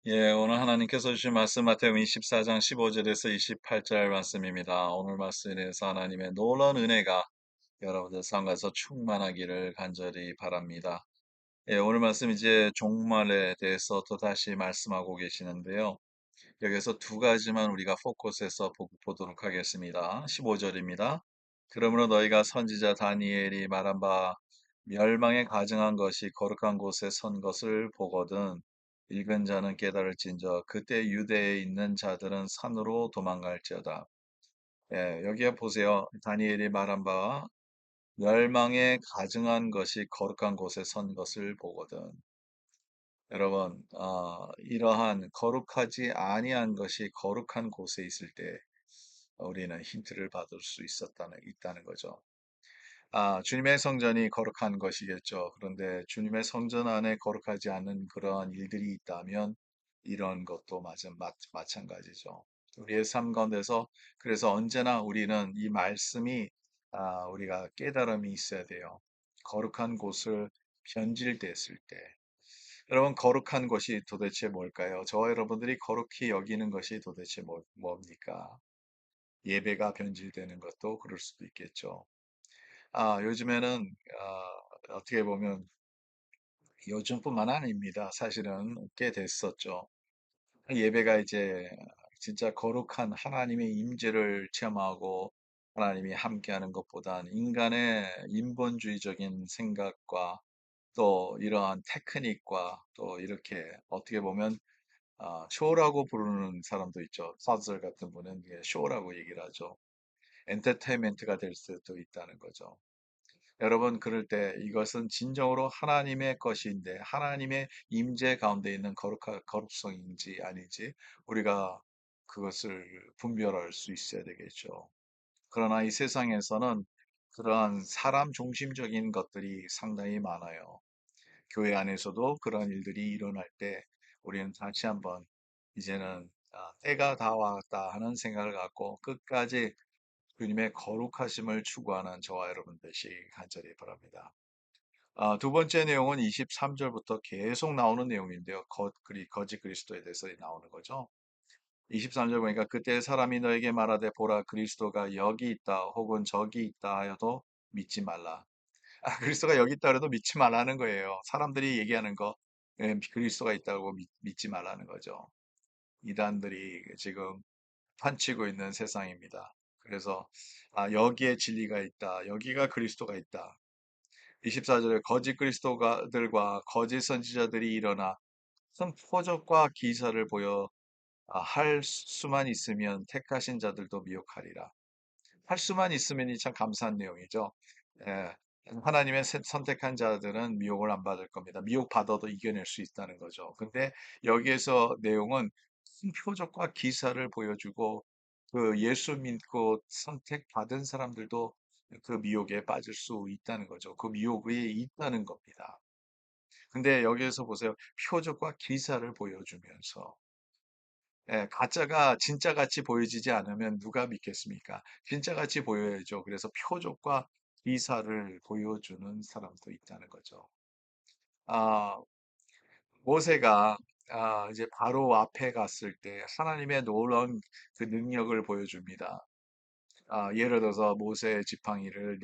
예, 오늘 하나님께서 주신 말씀 마태복음 24장 15절에서 28절 말씀입니다. 오늘 말씀에서 하나님의 놀라운 은혜가 여러분들 삶에서 충만하기를 간절히 바랍니다. 예, 오늘 말씀 이제 종말에 대해서 또 다시 말씀하고 계시는데요. 여기서 두 가지만 우리가 포커스해서 보도록 하겠습니다. 15절입니다. 그러므로 너희가 선지자 다니엘이 말한 바 멸망에 가증한 것이 거룩한 곳에 선 것을 보거든 읽은 자는 깨달을진저 그때 유대에 있는 자들은 산으로 도망갈지어다. 예, 여기에 보세요. 다니엘이 말한 바 멸망에 가증한 것이 거룩한 곳에 선 것을 보거든. 여러분, 이러한 거룩하지 아니한 것이 거룩한 곳에 있을 때 우리는 힌트를 받을 수 있다는 거죠. 주님의 성전이 거룩한 것이겠죠. 그런데 주님의 성전 안에 거룩하지 않은 그러한 일들이 있다면 이런 것도 마찬가지죠. 우리의 삶 가운데서 그래서 언제나 우리는 이 말씀이 우리가 깨달음이 있어야 돼요. 거룩한 곳을 변질됐을 때. 여러분, 거룩한 것이 도대체 뭘까요? 저와 여러분들이 거룩히 여기는 것이 도대체 뭡니까? 예배가 변질되는 것도 그럴 수도 있겠죠. 요즘에는, 어떻게 보면 요즘뿐만 아닙니다. 사실은 꽤 됐었죠. 예배가 이제 진짜 거룩한 하나님의 임재를 체험하고 하나님이 함께하는 것보단 인간의 인본주의적인 생각과 또 이러한 테크닉과 또 이렇게 어떻게 보면 쇼라고 부르는 사람도 있죠. 사ズ럴 같은 분은 이게 쇼라고 얘기를 하죠. 엔터테인먼트가 될 수도 있다는 거죠. 여러분, 그럴 때 이것은 진정으로 하나님의 것인데 하나님의 임재 가운데 있는 거룩성인지 아닌지 우리가 그것을 분별할 수 있어야 되겠죠. 그러나 이 세상에서는 그러한 사람 중심적인 것들이 상당히 많아요. 교회 안에서도 그런 일들이 일어날 때 우리는 다시 한번 이제는 때가 다 왔다 하는 생각을 갖고 끝까지 주님의 거룩하심을 추구하는 저와 여러분 되시기 간절히 바랍니다. 두 번째 내용은 23절부터 계속 나오는 내용인데요. 거짓 그리스도에 대해서 나오는 거죠. 23절 보니까 그때 사람이 너에게 말하되 보라 그리스도가 여기 있다 혹은 저기 있다 하여도 믿지 말라. 그리스도가 여기 있다 그래도 믿지 말라는 거예요. 사람들이 얘기하는 거 그리스도가 있다고 믿지 말라는 거죠. 이단들이 지금 판치고 있는 세상입니다. 그래서 여기에 진리가 있다. 여기가 그리스도가 있다. 24절에 거짓 그리스도들과 거짓 선지자들이 일어나 큰 표적과 기사를 보여 할 수만 있으면 택하신 자들도 미혹하리라. 할 수만 있으면이 참 감사한 내용이죠. 예, 하나님의 선택한 자들은 미혹을 안 받을 겁니다. 미혹받아도 이겨낼 수 있다는 거죠. 근데 여기에서 내용은 큰 표적과 기사를 보여주고 그 예수 믿고 선택받은 사람들도 그 미혹에 빠질 수 있다는 거죠. 그 미혹이 있다는 겁니다. 근데 여기에서 보세요. 표적과 기사를 보여주면서 가짜가 진짜같이 보여지지 않으면 누가 믿겠습니까? 진짜같이 보여야죠. 그래서 표적과 기사를 보여주는 사람도 있다는 거죠. 아, 모세가 이제 바로 앞에 갔을 때 하나님의 놀라운 그 능력을 보여줍니다. 예를 들어서 모세의 지팡이를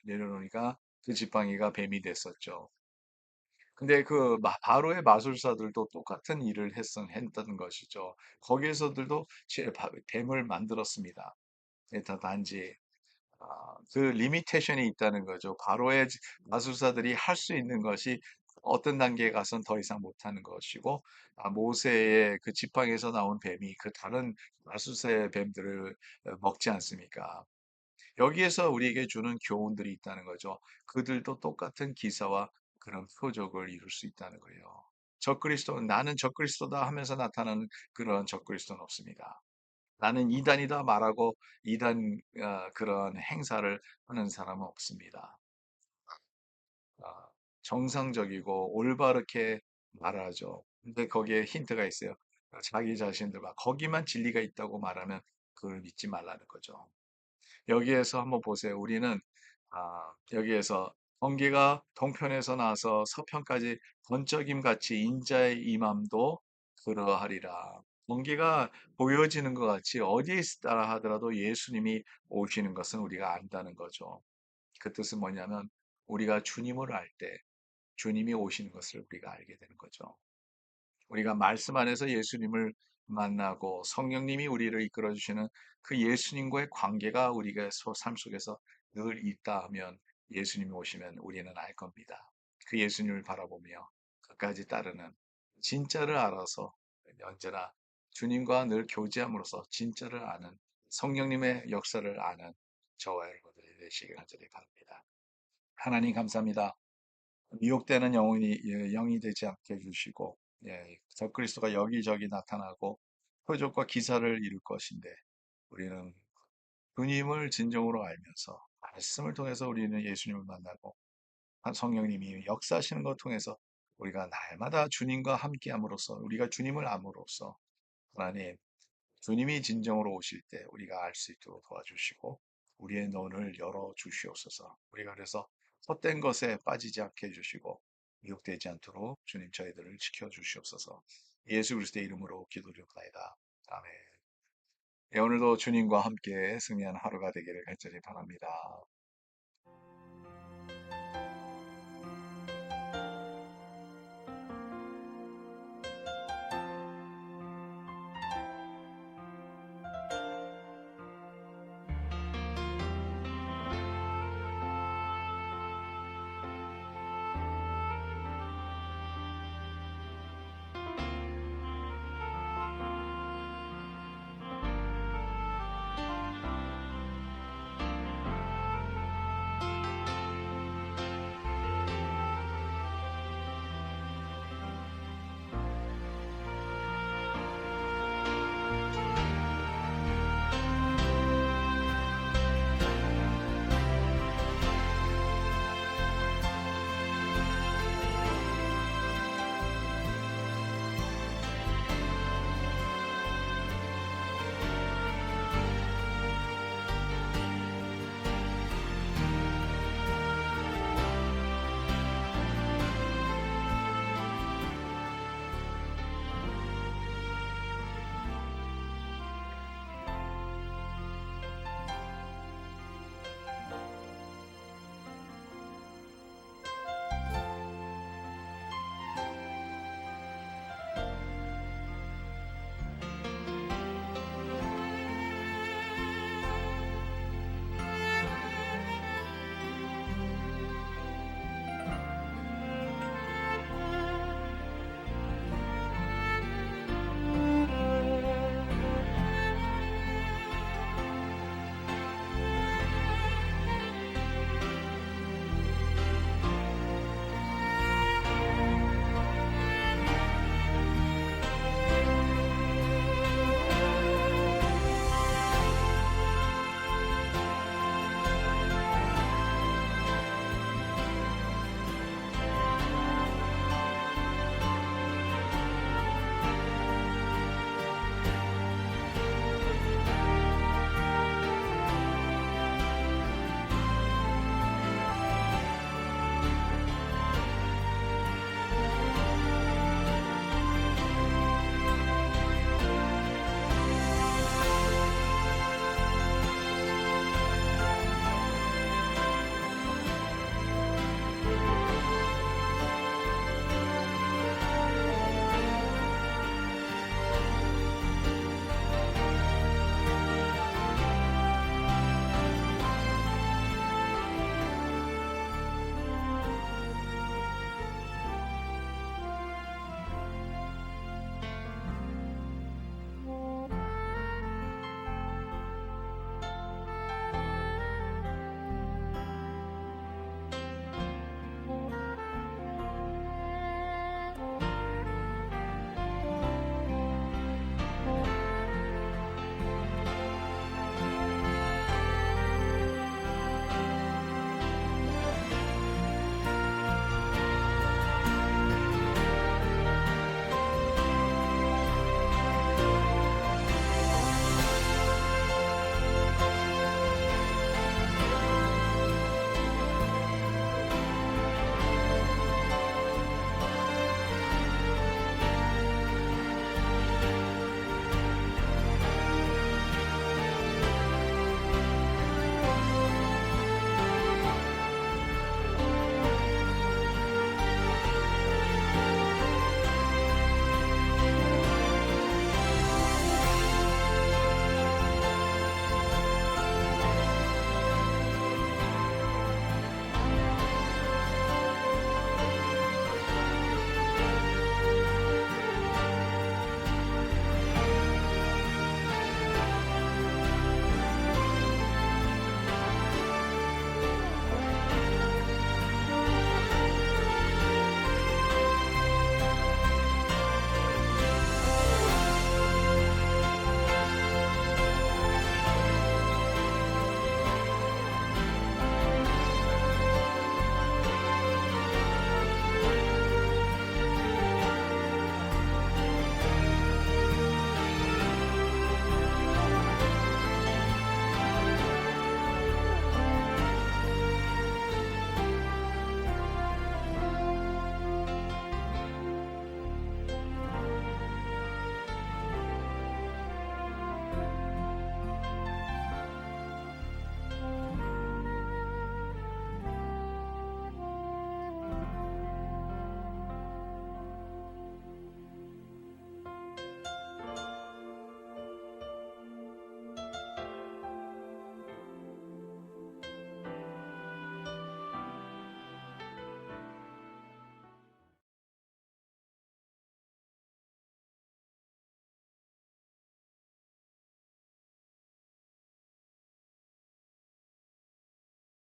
내려놓으니까 그 지팡이가 뱀이 됐었죠. 근데 그 바로의 마술사들도 똑같은 일을 했던 것이죠. 거기에서들도 뱀을 만들었습니다. 단지 그 리미테이션이 있다는 거죠. 바로의 마술사들이 할 수 있는 것이 어떤 단계에 가서는 더 이상 못하는 것이고 모세의 그 지팡이에서 나온 뱀이 그 다른 마술사의 뱀들을 먹지 않습니까? 여기에서 우리에게 주는 교훈들이 있다는 거죠. 그들도 똑같은 기사와 그런 표적을 이룰 수 있다는 거예요. 적그리스도는 나는 적그리스도다 하면서 나타나는 그런 적그리스도는 없습니다. 나는 이단이다 말하고 이단 그런 행사를 하는 사람은 없습니다. 아, 정상적이고 올바르게 말하죠. 근데 거기에 힌트가 있어요. 자기 자신들과 거기만 진리가 있다고 말하면 그걸 믿지 말라는 거죠. 여기에서 한번 보세요. 우리는 여기에서 번개가 동편에서 나서 서편까지 번쩍임 같이 인자의 임함도 그러하리라. 번개가 보여지는 것 같이 어디에 있다 하더라도 예수님이 오시는 것은 우리가 안다는 거죠. 그 뜻은 뭐냐면 우리가 주님을 알 때 주님이 오시는 것을 우리가 알게 되는 거죠. 우리가 말씀 안에서 예수님을 만나고 성령님이 우리를 이끌어 주시는 그 예수님과의 관계가 우리가 삶 속에서 늘 있다 하면 예수님이 오시면 우리는 알 겁니다. 그 예수님을 바라보며 끝까지 따르는 진짜를 알아서 언제나 주님과 늘 교제함으로써 진짜를 아는 성령님의 역사를 아는 저와 여러분들이 되시길 간절히 바랍니다. 하나님 감사합니다. 미혹되는 영혼이 영이 되지 않게 해주시고 적그리스도가 여기저기 나타나고 표적과 기사를 이룰 것인데 우리는 주님을 진정으로 알면서 말씀을 통해서 우리는 예수님을 만나고 성령님이 역사하시는 것 통해서 우리가 날마다 주님과 함께함으로써 우리가 주님을 암으로써 하나님 주님이 진정으로 오실 때 우리가 알 수 있도록 도와주시고 우리의 눈을 열어 주시옵소서. 우리가 그래서 헛된 것에 빠지지 않게 해주시고 미혹되지 않도록 주님 저희들을 지켜 주시옵소서. 예수 그리스도의 이름으로 기도드립니다. 아멘. 네, 오늘도 주님과 함께 승리한 하루가 되기를 간절히 바랍니다.